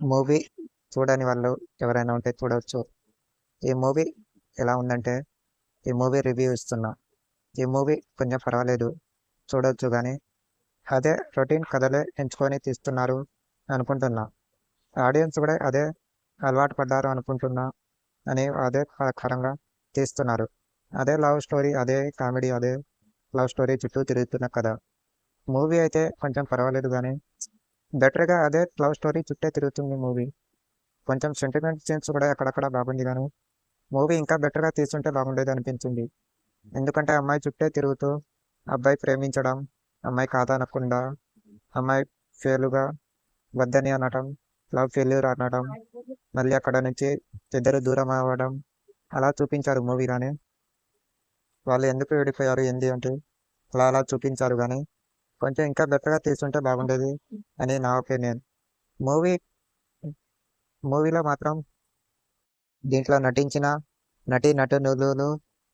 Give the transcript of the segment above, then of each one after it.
Movie చూడని వాళ్ళు ఎవరైనా ఉంటే చూడవచ్చు. ఈ మూవీ ఎలా ఉందంటే, ఈ మూవీ రివ్యూ ఇస్తున్నా. ఈ మూవీ కొంచెం పర్వాలేదు, చూడొచ్చు కానీ అదే రొటీన్ కథలే ఎంచుకొని తీస్తున్నారు అనుకుంటున్నా. ఆడియన్స్ కూడా అదే అలవాటు పడ్డారు అనుకుంటున్నా అని అదే ప్రకారంగా తీస్తున్నారు. అదే లవ్ స్టోరీ, అదే కామెడీ, అదే లవ్ స్టోరీ చుట్టూ తిరుగుతున్న కథ. మూవీ అయితే కొంచెం పర్వాలేదు కానీ బెటర్గా అదే లవ్ స్టోరీ చుట్టే తిరుగుతుంది మూవీ. కొంచెం సెంటిమెంట్ సీన్స్ కూడా అక్కడక్కడ బాగుంది కానీ మూవీ ఇంకా బెటర్గా తీసుంటే బాగుండేది అనిపించింది. ఎందుకంటే అమ్మాయి చుట్టే తిరుగుతూ అబ్బాయి ప్రేమించడం, అమ్మాయి కాదనకుండా, అమ్మాయి ఫెయిల్గా వద్దని అనటం, లవ్ ఫెయిల్యూర్ అనడం, మళ్ళీ అక్కడ నుంచి ఇద్దరు దూరం అవ్వడం, అలా చూపించారు మూవీలోనే. వాళ్ళు ఎందుకు విడిపోయారు ఏంది అంటే అలా అలా చూపించారు కానీ కొంచెం ఇంకా బెటర్గా తీసుంటే బాగుండేది అని నా ఒపీనియన్. మూవీ మూవీలో మాత్రం దీంట్లో నటించిన నటులు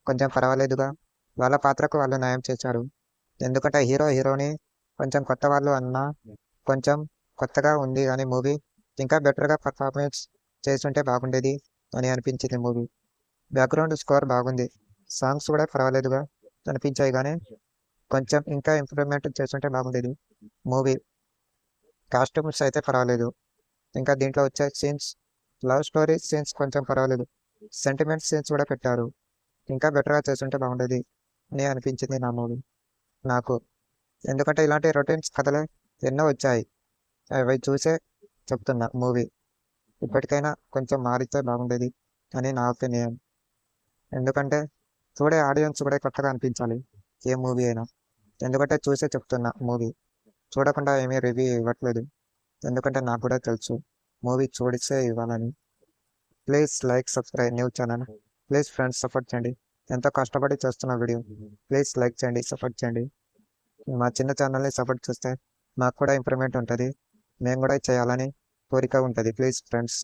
కొంచెం పర్వాలేదుగా. వాళ్ళ పాత్రకు వాళ్ళు న్యాయం చేశారు. ఎందుకంటే హీరోని కొంచెం కొత్త వాళ్ళు అన్నా కొంచెం కొత్తగా ఉంది కానీ మూవీ ఇంకా బెటర్గా పర్ఫార్మెన్స్ చేస్తుంటే బాగుండేది అని అనిపించింది మూవీ. బ్యాక్గ్రౌండ్ స్కోర్ బాగుంది, సాంగ్స్ కూడా పర్వాలేదుగా అనిపించాయి కానీ కొంచెం ఇంకా ఇంప్రూవ్మెంట్ చేస్తుంటే బాగుండేది మూవీ. కాస్ట్యూమ్స్ అయితే పర్వాలేదు. ఇంకా దీంట్లో వచ్చే సీన్స్, లవ్ స్టోరీ సీన్స్ కొంచెం పర్వాలేదు. సెంటిమెంట్ సీన్స్ కూడా పెట్టారు. ఇంకా బెటర్గా చేస్తుంటే బాగుండేది అని అనిపించింది నా మూవీ నాకు. ఎందుకంటే ఇలాంటి రొటీన్స్ కథలు ఎన్నో వచ్చాయి, అవి చూసే చెప్తున్నా మూవీ ఇప్పటికైనా కొంచెం మారితే బాగుండేది అని నా ఒపీనియన్. ఎందుకంటే చూడే ఆడియన్స్ కూడా కొత్తగా అనిపించాలి ఏ మూవీ అయినా. ఎందుకంటే చూసే చెప్తున్నా మూవీ, చూడకుండా ఏమీ రివ్యూ ఇవ్వట్లేదు. ఎందుకంటే నాకు కూడా తెలుసు మూవీ చూడిసే ఇవ్వాలని. Please like, subscribe new channel. Please friends support చేయండి. ఎంతో కష్టపడి చేస్తున్న వీడియో. ప్లీజ్ లైక్ చేయండి, సపోర్ట్ చేయండి. మా చిన్న ఛానల్ని సపోర్ట్ చేస్తే మాకు కూడా ఇంప్రూవ్మెంట్ ఉంటుంది, మేము కూడా చేయాలని కోరిక ఉంటుంది. Please friends.